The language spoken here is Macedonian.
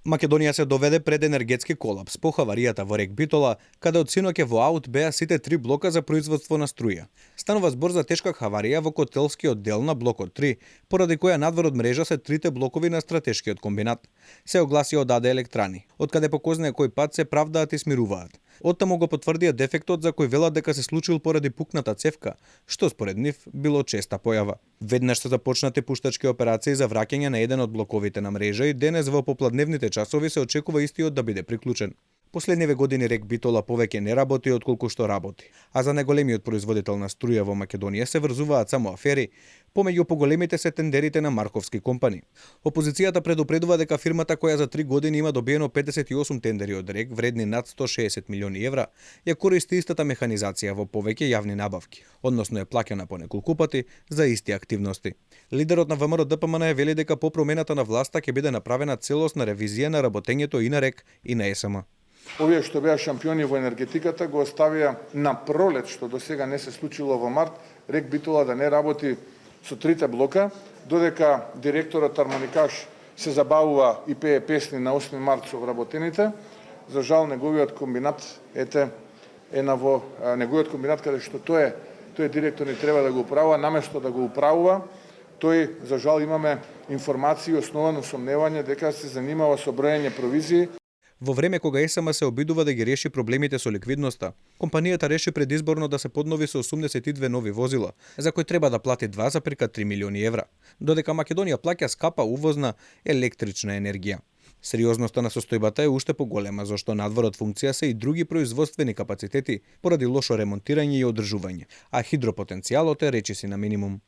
Македонија се доведе пред енергетски колапс по хаваријата во рек Битола, каде од синоќ во аут беа сите 3 блока за производство на струја. Станува збор за тешка хаварија во котелскиот дел на блокот 3, поради која надвор од мрежа се трите блокови на стратешкиот комбинат. Се огласи од АД Електрани, откаде по кој знае кој пат се правдаат и смируваат. Оттаму го потврдија дефектот за кој велат дека се случил поради пукната цевка, што според нив било честа појава. Веднаш се започнати пуштачки операции за враќање на еден од блоковите на мрежа и денес во попладневните часови се очекува истиот да биде приклучен. Последниве години рек Битола повеќе не работи отколку што работи, а за најголемиот производител на струја во Македонија се врзуваат само афери, помеѓу поголемите се тендерите на Марковски компани. Опозицијата предупредува дека фирмата која за 3 години има добиено 58 тендери од рек вредни над 160 милиони евра, ја користи истата механизација во повеќе јавни набавки, односно е плаќана по неколку пати за исти активности. Лидерот на ВМРО ДПМН вели дека по промената на власта ќе биде направена целосна ревизија на работењето и на рек и на ЕСМ. Овие што беа шампиони во енергетиката го оставија на пролет, што до сега не се случило во март, рек Битола да не работи со трите блока, додека директорот Армоникаш се забавува и пее песни на 8 март со вработените. За жал неговиот комбинат неговиот комбинат каде што тој директор не треба да го управува, наместо да го управува, тој за жал имаме информации основано сомневање дека се занимава со броење провизии. Во време кога ЕСМ се обидува да ги реши проблемите со ликвидноста, компанијата реши предизборно да се поднови со 82 нови возила, за кои треба да плати 2,3 милиони евра, додека Македонија плаќа скапа увозна електрична енергија. Сериозноста на состојбата е уште поголема, зашто надвор од функција се и други производствени капацитети поради лошо ремонтирање и одржување, а хидропотенцијалот е речиси на минимум.